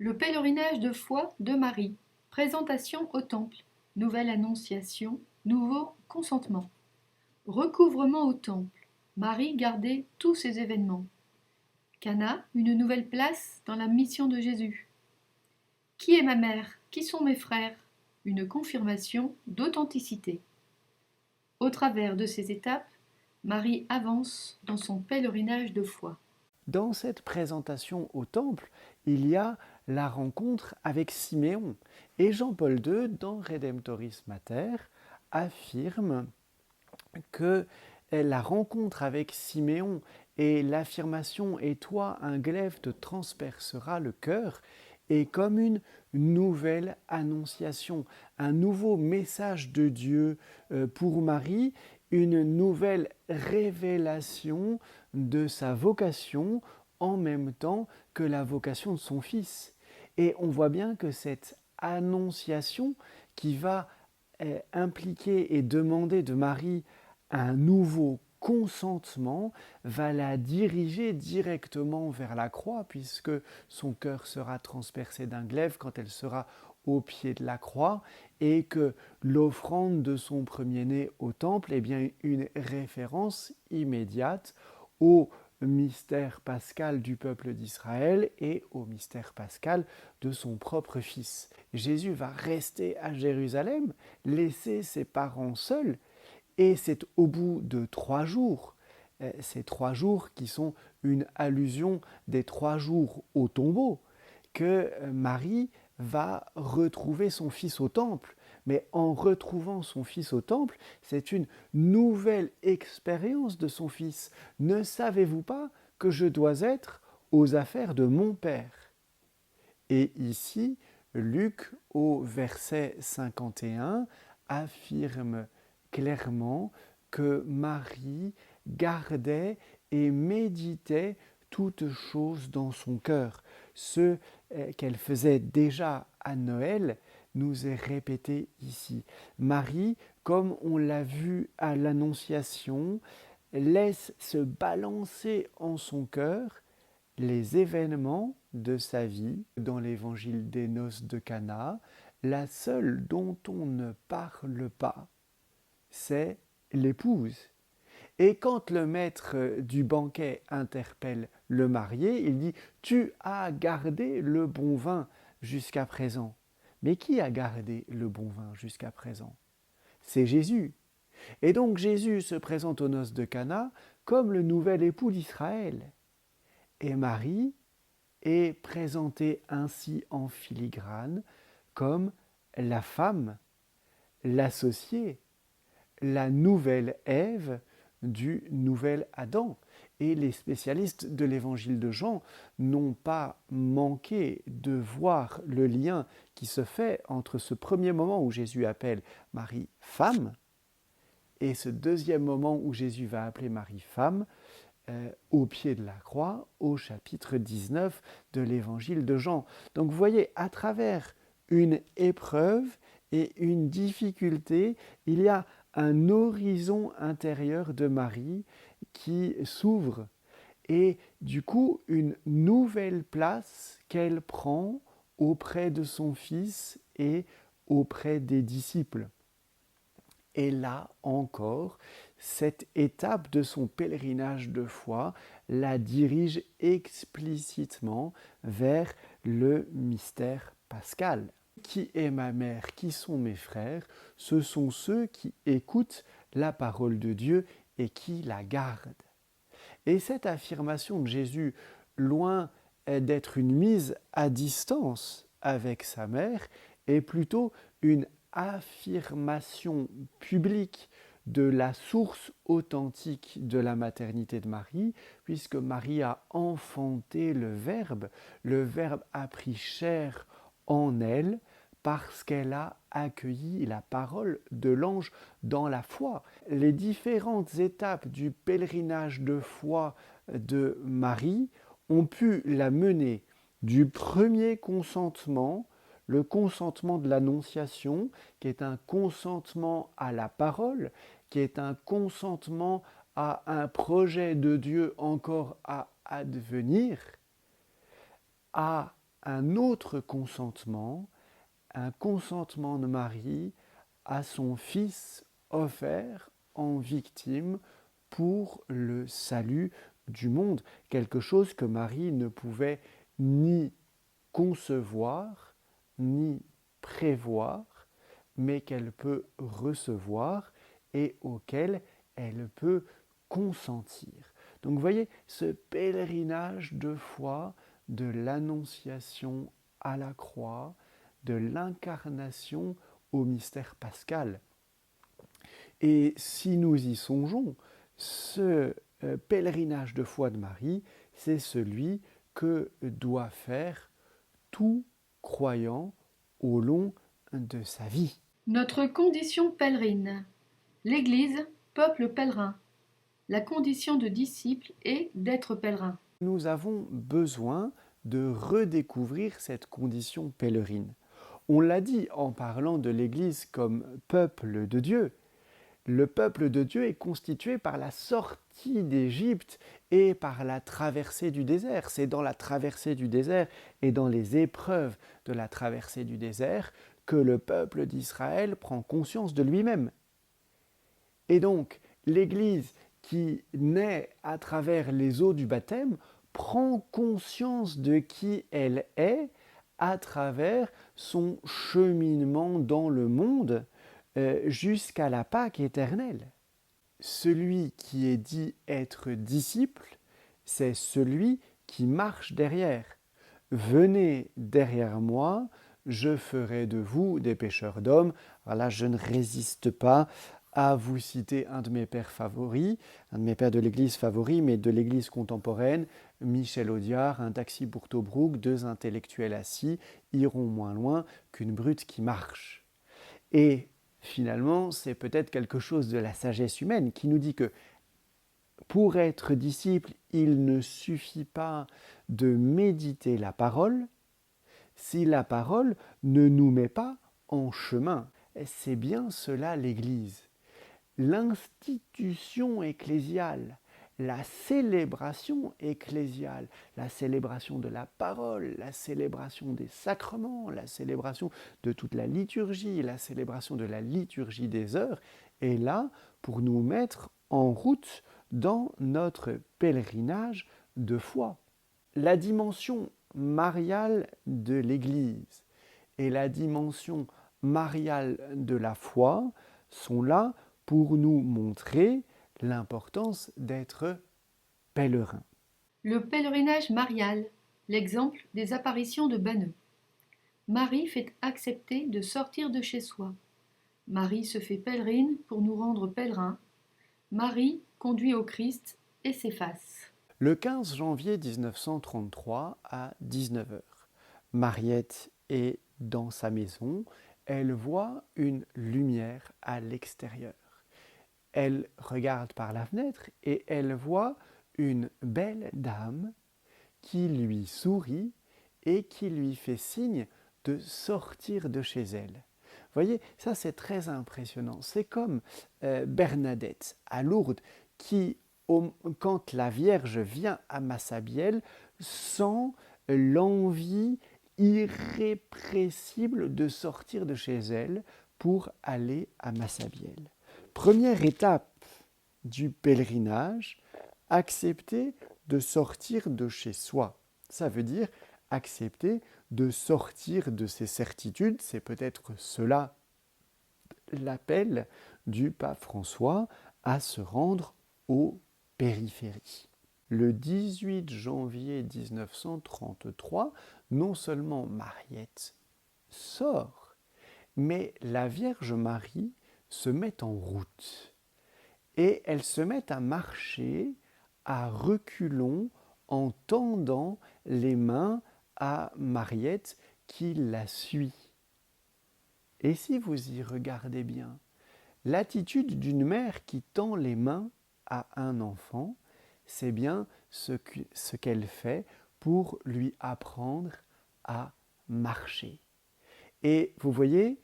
Le pèlerinage de foi de Marie. Présentation au temple. Nouvelle annonciation. Nouveau consentement. Recouvrement au temple. Marie gardait tous ces événements. Cana, une nouvelle place dans la mission de Jésus. Qui est ma mère? Qui sont mes frères? Une confirmation d'authenticité. Au travers de ces étapes, Marie avance dans son pèlerinage de foi. Dans cette présentation au temple, il y a la rencontre avec Siméon. Et Jean-Paul II, dans Redemptoris Mater, affirme que la rencontre avec Siméon et l'affirmation « Et toi, un glaive te transpercera le cœur » est comme une nouvelle annonciation, un nouveau message de Dieu pour Marie, une nouvelle révélation de sa vocation en même temps que la vocation de son fils. Et on voit bien que cette annonciation qui va impliquer et demander de Marie un nouveau consentement va la diriger directement vers la croix, puisque son cœur sera transpercé d'un glaive quand elle sera au pied de la croix, et que l'offrande de son premier-né au temple est bien une référence immédiate au mystère pascal du peuple d'Israël et au mystère pascal de son propre fils. Jésus va rester à Jérusalem, laisser ses parents seuls, et c'est au bout de 3 jours, ces 3 jours qui sont une allusion des 3 jours au tombeau, que Marie va retrouver son fils au temple. Mais en retrouvant son fils au temple, c'est une nouvelle expérience de son fils. Ne savez-vous pas que je dois être aux affaires de mon Père? Et ici, Luc, au verset 51, affirme clairement que Marie gardait et méditait toutes choses dans son cœur. Ce qu'elle faisait déjà à Noël nous est répété ici. Marie, comme on l'a vu à l'Annonciation, laisse se balancer en son cœur les événements de sa vie dans l'évangile des noces de Cana. La seule dont on ne parle pas, c'est l'épouse. Et quand le maître du banquet interpelle le marié, il dit « Tu as gardé le bon vin jusqu'à présent ». Mais qui a gardé le bon vin jusqu'à présent? C'est Jésus. Et donc Jésus se présente aux noces de Cana comme le nouvel époux d'Israël. Et Marie est présentée ainsi en filigrane comme la femme, l'associée, la nouvelle Ève du nouvel Adam. Et les spécialistes de l'évangile de Jean n'ont pas manqué de voir le lien qui se fait entre ce premier moment où Jésus appelle Marie femme et ce deuxième moment où Jésus va appeler Marie femme au pied de la croix, au chapitre 19 de l'évangile de Jean. Donc vous voyez, à travers une épreuve et une difficulté, il y a un horizon intérieur de Marie qui s'ouvre et du coup une nouvelle place qu'elle prend auprès de son fils et auprès des disciples. Et là encore, cette étape de son pèlerinage de foi la dirige explicitement vers le mystère pascal. Qui est ma mère? Qui sont mes frères? Ce sont ceux qui écoutent la parole de Dieu et qui la gardent. Et cette affirmation de Jésus, loin d'être une mise à distance avec sa mère, est plutôt une affirmation publique de la source authentique de la maternité de Marie, puisque Marie a enfanté le Verbe a pris chair en elle parce qu'elle a accueilli la parole de l'ange dans la foi. Les différentes étapes du pèlerinage de foi de Marie ont pu la mener du premier consentement, le consentement de l'Annonciation, qui est un consentement à la parole, qui est un consentement à un projet de Dieu encore à advenir, à un autre consentement, un consentement de Marie à son Fils offert en victime pour le salut du monde, quelque chose que Marie ne pouvait ni concevoir, ni prévoir, mais qu'elle peut recevoir et auquel elle peut consentir. Donc vous voyez, ce pèlerinage de foi de l'Annonciation à la croix, de l'incarnation au mystère pascal. Et si nous y songeons, ce pèlerinage de foi de Marie, c'est celui que doit faire tout croyant au long de sa vie. Notre condition pèlerine. L'Église, peuple pèlerin. La condition de disciple est d'être pèlerin. Nous avons besoin de redécouvrir cette condition pèlerine. On l'a dit en parlant de l'Église comme peuple de Dieu. Le peuple de Dieu est constitué par la sortie d'Égypte et par la traversée du désert. C'est dans la traversée du désert et dans les épreuves de la traversée du désert que le peuple d'Israël prend conscience de lui-même. Et donc, l'Église qui naît à travers les eaux du baptême prend conscience de qui elle est à travers son cheminement dans le monde jusqu'à la Pâque éternelle. Celui qui est dit être disciple, c'est celui qui marche derrière. Venez derrière moi, je ferai de vous des pêcheurs d'hommes. Voilà, je ne résiste pas à vous citer un de mes pères favoris, un de mes pères de l'Église favoris, mais de l'Église contemporaine, Michel Audiard, un taxi pour Tobruk, deux intellectuels assis, iront moins loin qu'une brute qui marche. Et finalement, c'est peut-être quelque chose de la sagesse humaine qui nous dit que pour être disciple, il ne suffit pas de méditer la parole si la parole ne nous met pas en chemin. Et c'est bien cela l'Église. L'institution ecclésiale, la célébration ecclésiale, la célébration de la parole, la célébration des sacrements, la célébration de toute la liturgie, la célébration de la liturgie des heures, est là pour nous mettre en route dans notre pèlerinage de foi. La dimension mariale de l'Église et la dimension mariale de la foi sont là pour nous montrer l'importance d'être pèlerin. Le pèlerinage marial. L'exemple des apparitions de Banneux. Marie fait accepter de sortir de chez soi. Marie se fait pèlerine pour nous rendre pèlerins. Marie conduit au Christ et s'efface. Le 15 janvier 1933 à 19 h, Mariette est dans sa maison. Elle voit une lumière à l'extérieur. Elle regarde par la fenêtre et elle voit une belle dame qui lui sourit et qui lui fait signe de sortir de chez elle. Vous voyez, ça c'est très impressionnant. C'est comme Bernadette à Lourdes qui, quand la Vierge vient à Massabielle, sent l'envie irrépressible de sortir de chez elle pour aller à Massabielle. Première étape du pèlerinage, accepter de sortir de chez soi. Ça veut dire accepter de sortir de ses certitudes. C'est peut-être cela l'appel du pape François à se rendre aux périphéries. Le 18 janvier 1933, non seulement Mariette sort, mais la Vierge Marie se met en route et elle se met à marcher à reculons en tendant les mains à Mariette qui la suit. Et si vous y regardez bien, l'attitude d'une mère qui tend les mains à un enfant, c'est bien ce qu'elle fait pour lui apprendre à marcher. Et vous voyez,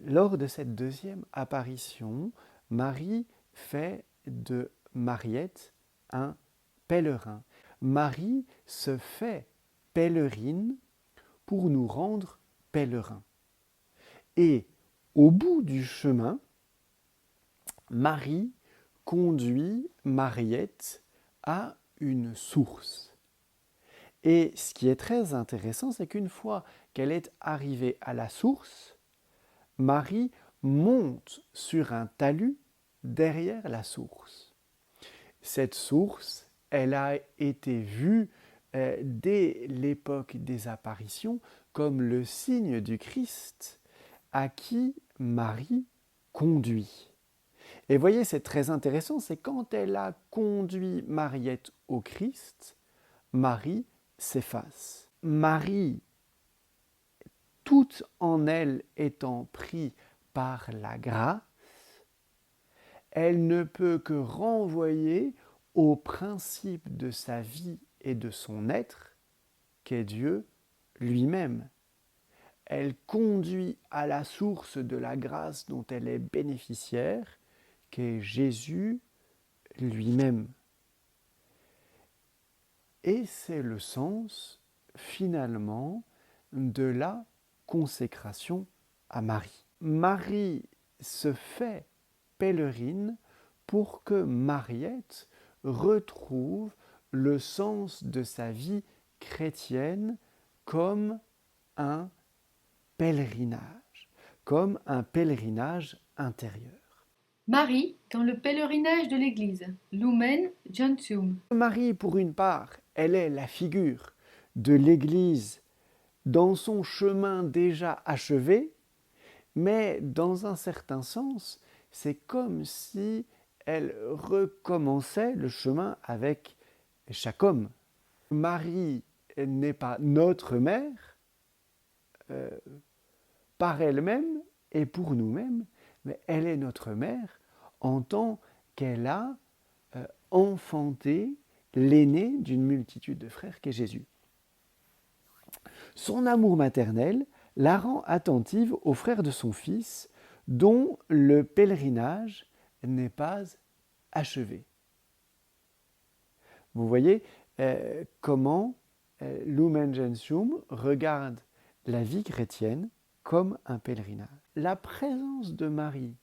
lors de cette deuxième apparition, Marie fait de Mariette un pèlerin. Marie se fait pèlerine pour nous rendre pèlerins. Et au bout du chemin, Marie conduit Mariette à une source. Et ce qui est très intéressant, c'est qu'une fois qu'elle est arrivée à la source, Marie monte sur un talus derrière la source. Cette source, elle a été vue dès l'époque des apparitions comme le signe du Christ à qui Marie conduit. Et voyez, c'est très intéressant, c'est quand elle a conduit Mariette au Christ, Marie s'efface. Marie, toute en elle étant prise par la grâce, elle ne peut que renvoyer au principe de sa vie et de son être, qu'est Dieu lui-même. Elle conduit à la source de la grâce dont elle est bénéficiaire, qu'est Jésus lui-même. Et c'est le sens, finalement, de la consécration à Marie. Marie se fait pèlerine pour que Mariette retrouve le sens de sa vie chrétienne comme un pèlerinage intérieur. Marie dans le pèlerinage de l'Église, Lumen Gentium. Marie, pour une part, elle est la figure de l'Église dans son chemin déjà achevé, mais dans un certain sens, c'est comme si elle recommençait le chemin avec chaque homme. Marie n'est pas notre mère par elle-même et pour nous-mêmes, mais elle est notre mère en tant qu'elle a enfanté l'aîné d'une multitude de frères qu'est Jésus. Son amour maternel la rend attentive aux frères de son fils, dont le pèlerinage n'est pas achevé. Vous voyez comment Lumen Gentium regarde la vie chrétienne comme un pèlerinage. La présence de Marie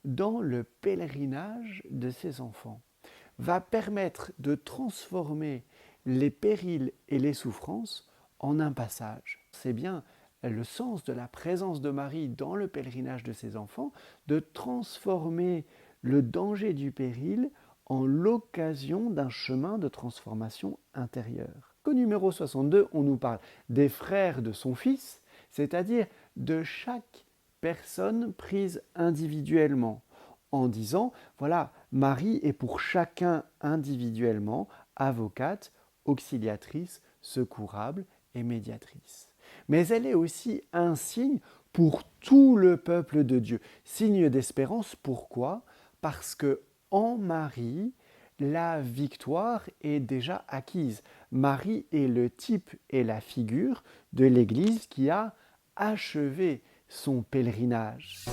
dans le pèlerinage de ses enfants va permettre de transformer les périls et les souffrances en un passage. C'est bien le sens de la présence de Marie dans le pèlerinage de ses enfants, de transformer le danger du péril en l'occasion d'un chemin de transformation intérieure. Au numéro 62, on nous parle des frères de son fils, c'est-à-dire de chaque personne prise individuellement, en disant, voilà, Marie est pour chacun individuellement avocate, auxiliatrice, secourable et médiatrice. Mais elle est aussi un signe pour tout le peuple de Dieu. Signe d'espérance, pourquoi ? Parce que en Marie, la victoire est déjà acquise. Marie est le type et la figure de l'Église qui a achevé son pèlerinage.